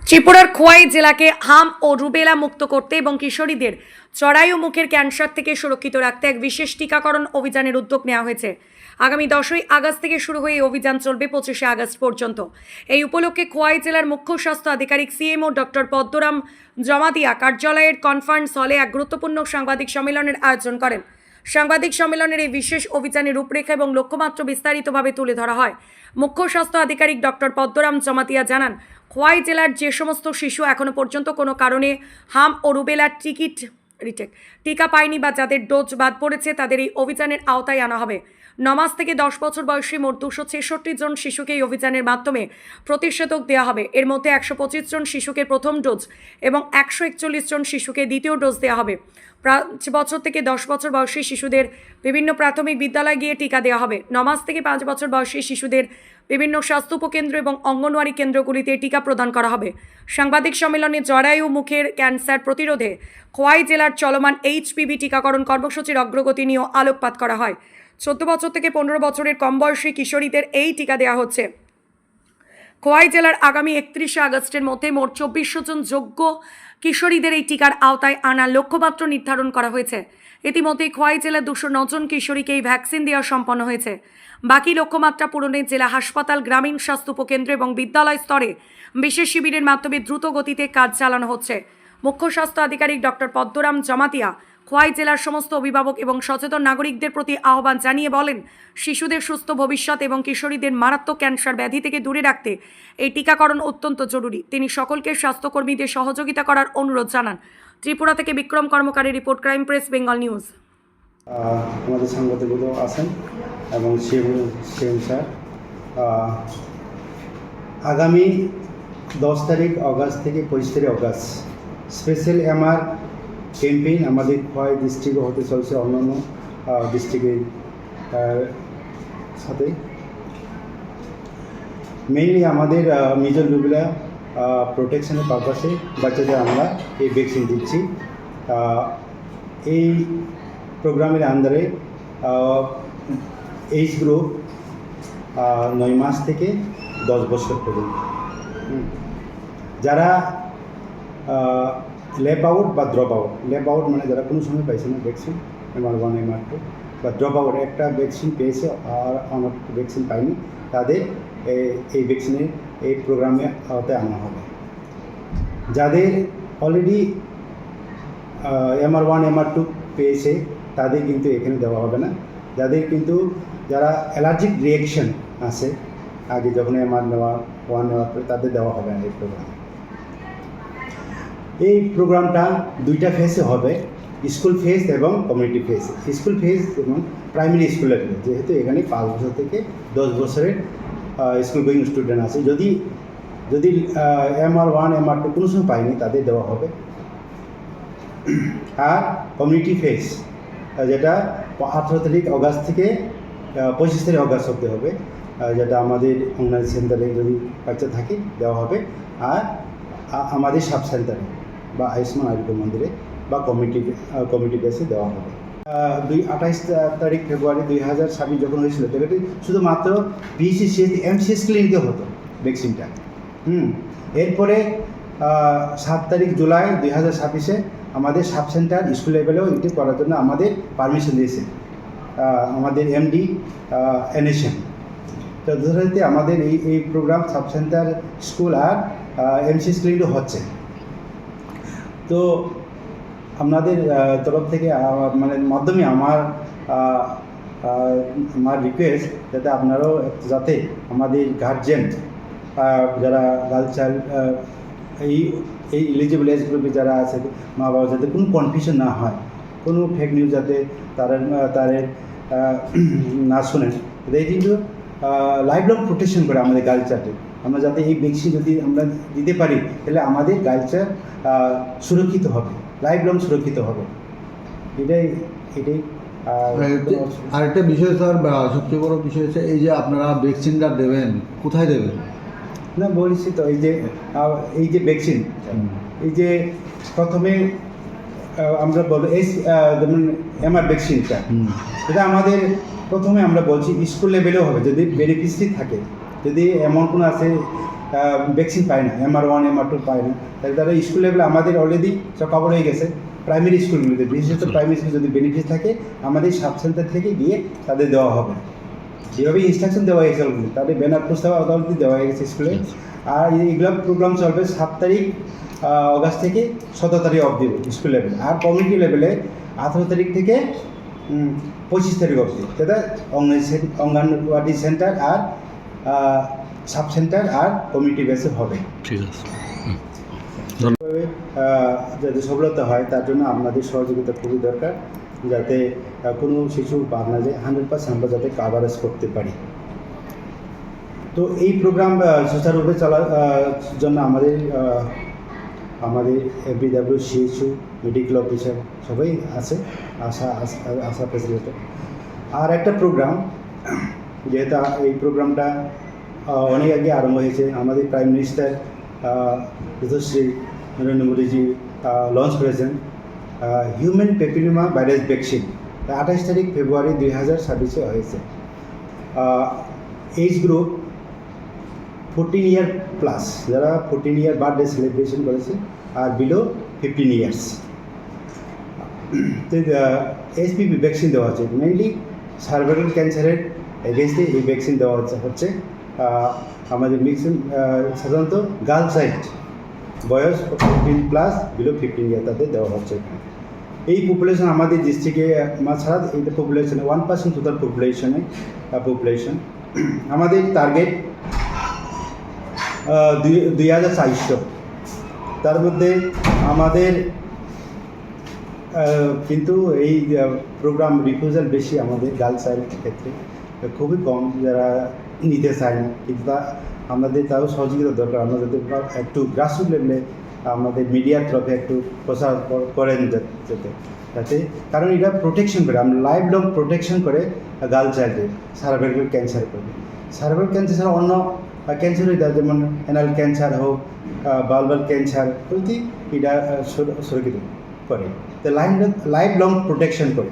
ত্রিপুরার খোয়াই জেলাকে হাম ও রুবেলা মুক্ত করতে এবং কিশোরীদের জরায়ু মুখের ক্যান্সার থেকে সুরক্ষিত রাখতে এক বিশেষ টিকাকরণ অভিযানের উদ্যোগ নেওয়া হয়েছে। আগামী 10ই আগস্ট থেকে শুরু হয়ে এই অভিযান চলবে 25শে আগস্ট পর্যন্ত। এই উপলক্ষে খোয়াই জেলার মুখ্য স্বাস্থ্য আধিকারিক সিএমও ডক্টর পদ্মরাম জমাতিয়া কার্যালয়ের কনফারেন্স হলে এক গুরুত্বপূর্ণ সাংবাদিক সম্মেলনের আয়োজন করেন। সাংবাদিক সম্মেলনের এই বিশেষ অভিযানের রূপরেখা এবং লক্ষ্যমাত্রা বিস্তারিতভাবে তুলে ধরা হয়। মুখ্য স্বাস্থ্য আধিকারিক ডক্টর পদ্মরাম জমাতিয়া জানান, খোয়াই জেলার যে সমস্ত শিশু এখনো পর্যন্ত কোনো কারণে হাম ও রুবেলার টিকা পায়নি বা যাদের ডোজ বাদ পড়েছে তাদের এই অভিযানের আওতায় আনা হবে। 9 মাস থেকে 10 বছর বয়সী মোট 266 জন শিশুকে এই অভিযানের মাধ্যমে প্রতিষেধক দেওয়া হবে। এর মধ্যে 125 জন শিশুকে প্রথম ডোজ এবং 141 জন শিশুকে দ্বিতীয় ডোজ দেওয়া হবে। 5 বছর থেকে 10 বছর বয়সী শিশুদের বিভিন্ন প্রাথমিক বিদ্যালয়ে গিয়ে টিকা দেওয়া হবে। 9 মাস থেকে 5 বছর বয়সী শিশুদের বিভিন্ন স্বাস্থ্য উপকেন্দ্র এবং অঙ্গনওয়াড়ি কেন্দ্রগুলিতে টিকা প্রদান করা হবে। সাংবাদিক সম্মেলনে জরায়ু মুখের ক্যান্সার প্রতিরোধে খোয়াই জেলার চলমান এইচপিভি টিকাকরণ কর্মসূচির অগ্রগতি নিয়েও আলোকপাত করা হয়। 14 বছর থেকে 15 বছরের কম বয়সী কিশোরীদের এই টিকা দেওয়া হচ্ছে। খোয়াই জেলার আগামী 31শে আগস্টের মধ্যে মোট 2400 জন যোগ্য কিশোরীদের এই টিকার আওতায় আনার লক্ষ্যমাত্রা নির্ধারণ করা হয়েছে। ইতিমধ্যে খোয়াই জেলার 209 জন কিশোরীকে এই ভ্যাকসিন দেওয়া সম্পন্ন হয়েছে। বাকি লক্ষ্যমাত্রা পূরণে জেলা হাসপাতাল, গ্রামীণ স্বাস্থ্য উপকেন্দ্র এবং বিদ্যালয় স্তরে বিশেষ শিবিরের মাধ্যমে দ্রুত গতিতে কাজ চালানো হচ্ছে। মুখ্য স্বাস্থ্য আধিকারিক ডক্টর পদ্মরাম জমাতিয়া খোয়াই জেলার সমস্ত অভিভাবক এবং সচেতন নাগরিকদের প্রতি আহ্বান জানিয়ে বলেন, শিশুদের সুস্থ ভবিষ্যৎ এবং কিশোরীদের মারাত্মক ক্যান্সার ব্যাধি থেকে দূরে রাখতে এই টিকাকরণ অত্যন্ত জরুরি। তিনি সকলকে স্বাস্থ্যকর্মীদের সহযোগিতা করার অনুরোধ জানান। ত্রিপুরা থেকে বিক্রম কর্মকারের report, crime press, Bengal news. আমাদের সাংবাদিকগুলো আছেন এবং সিএম স্যার, আগামী 10 তারিখ অগাস্ট থেকে 25 তারিখ অগাস্ট স্পেশাল এমআর ক্যাম্পেইন আমাদের খোয়াই ডিস্ট্রিক্টে হতে চলছে, অন্যান্য ডিস্ট্রিক্টের সাথে। মেইনলি আমাদের মিজল রুবেলা প্রোটেকশনের পারপাসে বাচ্চাদের আমরা এই ভ্যাকসিন দিচ্ছি। এই প্রোগ্রামের আন্ডারে এইজ গ্রুপ 9 মাস থেকে 10 বছর পর্যন্ত, যারা ল্যাপ আউট বা ড্রপ আউট, ল্যাপ আউট মানে যারা কোনো সময় পাইছে না ভ্যাকসিন, MR1 MR2, বা ড্রপ আউট একটা ভ্যাকসিন পেয়েছে আর আমার ভ্যাকসিন পায়নি, তাদের এই ভ্যাকসিনের এই প্রোগ্রামে আওতায় আনা হবে। যাদের অলরেডি MR1 MR2 পেয়েছে তাদের কিন্তু এখানে দেওয়া হবে না। যাদের কিন্তু যারা অ্যালার্জিক রিয়াকশন আছে আগে যখন MR1 নেওয়ার পরে তাদের দেওয়া হবে না এই প্রোগ্রামে। এই প্রোগ্রামটা 2টা ফেজে হবে, স্কুল ফেজ এবং কমিউনিটি ফেজ। স্কুল ফেজ এবং প্রাইমারি স্কুলের, যেহেতু এখানে 5 বছর থেকে 10 বছরের স্কুল গোয়িং স্টুডেন্ট আছে, যদি MR1 MR2 কোনো সময় পায়নি তাদের দেওয়া হবে। আর কমিউনিটি ফেজ যেটা 18 তারিখ অগাস্ট থেকে 25 তারিখ অগাস্ট অব্দি হবে, যেটা আমাদের অঙ্গনারী সেন্টারে যদি বাচ্চা থাকে দেওয়া হবে, আর আমাদের সাব সেন্টারে বা আয়ুষ্মান আরোগ্য মন্দিরে বা কমিটি বেসে দেওয়া হবে। 28 তারিখ ফেব্রুয়ারি 2026 যখন হয়েছিল তখন শুধুমাত্র BCCS MCS ক্লিনিকে হতো ভ্যাকসিনটা। এরপরে 7 তারিখ জুলাই 2026 আমাদের সাব সেন্টার স্কুল লেভেলেও এটি করার জন্য আমাদের পারমিশন দিয়েছে আমাদের MD NSM। তো ধরতে আমাদের এই প্রোগ্রাম সাব সেন্টার, স্কুল আর MCS ক্লিনিকও হচ্ছে। তো আপনাদের তরফ থেকে মানে মাধ্যমে আমার রিকোয়েস্ট যাতে আপনারাও যাতে আমাদের গার্জেন যারা গার্ল চাইল্ড এই এলিজিবল এজ গ্রুপে যারা আছে মা বাবা, যাতে কোনো কনফিউশন না হয়, কোনো ফেক নিউজ যাতে তারা না শোনেন। এই কিন্তু লাইফ লং প্রোটেকশন করে আমাদের গার্ল চাইল্ডে। আমরা যাতে এই ভ্যাকসিন যদি আমরা দিতে পারি তাহলে আমাদের গার্ল চাইল্ড সুরক্ষিত হবে, লাইফ লং সুরক্ষিত হবে। এটাই আরেকটা বিষয় স্যার, সবচেয়ে বড় বিষয় হচ্ছে এই যে আপনারা ভ্যাকসিনটা দেবেন, কোথায় দেবেন? না বলেছি তো, এই যে ভ্যাকসিন, এই যে প্রথমে আমরা বলবো যেমন MR ভ্যাকসিনটা, এটা আমাদের প্রথমে আমরা বলছি স্কুল লেভেলেও হবে, যদি বেনিফিশিয়ারি থাকে, যদি এমন কোনো আছে ভ্যাকসিন পায় না, MR1 MR2 পায় না, তাহলে তারা স্কুল লেভেলে আমাদের অলরেডি সব কভার হয়ে গেছে। প্রাইমারি স্কুলগুলোতে বিশেষত প্রাইমারি স্কুল যদি বেনিফিট থাকে আমাদের সাব সেন্টার থেকে গিয়ে তাদের দেওয়া হবে। যেভাবে ইনস্ট্রাকশন দেওয়া হয়েছে অলরেডি, তাদের ব্যানার প্রস্তাব অলরেডি দেওয়া হয়ে গেছে স্কুলে। আর এইগুলো প্রোগ্রাম চলবে 7 তারিখ অগাস্ট থেকে 17 তারিখ অবধি স্কুল লেভেলে, আর কমিউনিটি লেভেলে 18 তারিখ থেকে 25 তারিখ অবধি, যেটা অঙ্গনওয়াড়ি সেন্টার আর সাব সেন্টার আর কমিউনিটি বেসে হবে। ঠিক আছে। যাতে সফলতা হয় তার জন্য আপনাদের সহযোগিতা খুবই দরকার, যাতে কোনো শিশু বাদ না যায়, 100% আমরা যাতে কাভারেজ করতে পারি। তো এই প্রোগ্রাম সুচারুরূপে চলার জন্য আমাদের FBW, CHU, মেডিকেল অফিসার সবাই আছে, আশা ফ্যাসিলিটেটর। আর একটা প্রোগ্রাম, যেহেতু এই প্রোগ্রামটা অনেক আগে আরম্ভ হয়েছে, আমাদের প্রাইম মিনিস্টার যুদ্ধশ্রী নরেন্দ্র মোদীজি লঞ্চ করেছেন হিউম্যান প্যাপিলোমা ভাইরাস ভ্যাকসিন, 28 তারিখ ফেব্রুয়ারি 2026 হয়েছে। এজ গ্রুপ 14 ইয়ার প্লাস, যারা 14 ইয়ার বার্থডে সেলিব্রেশন করেছে, আর বিলো 15 ইয়ার্স। HPV ভ্যাকসিন দেওয়া হচ্ছে, মেইনলি সার্ভাইকাল ক্যান্সারের এগেনস্টে এই ভ্যাকসিন দেওয়া হচ্ছে। আমাদের সাধারণত গার্ল চাইল্ড বয়স 14 প্লাস বিলো 15 ইয়ার তাদের দেওয়া হচ্ছে। এই পপুলেশন আমাদের ডিস্ট্রিক্টে ছাড়া এই পপুলেশনে 1% টোটাল পপুলেশন। আমাদের টার্গেট 2400, তার মধ্যে আমাদের কিন্তু এই প্রোগ্রাম রিফিউজাল বেশি আমাদের গার্ল চাইল্ডের ক্ষেত্রে, খুবই কম যারা নিতে চায় না, কিন্তু আমাদের তাও সহযোগিতা দরকার। আমরা যাতে একটু গ্রাসরুট লেভেলে আমাদের মিডিয়ার তরফে একটু প্রচার করেন যাতে, কারণ এটা প্রোটেকশন করে, আমরা লাইফ লং প্রোটেকশন করে গার্ল চাইল্ডের সার্ভাইকাল ক্যান্সার করবে। সার্ভাইকাল ক্যান্সার ছাড়া অন্য ক্যান্সার হয়ে যায়, যেমন অ্যানাল ক্যান্সার হোক, বালবাল ক্যান্সার প্রতি এটা সুরক্ষিত করে, তো লাইফ লং প্রোটেকশন করে।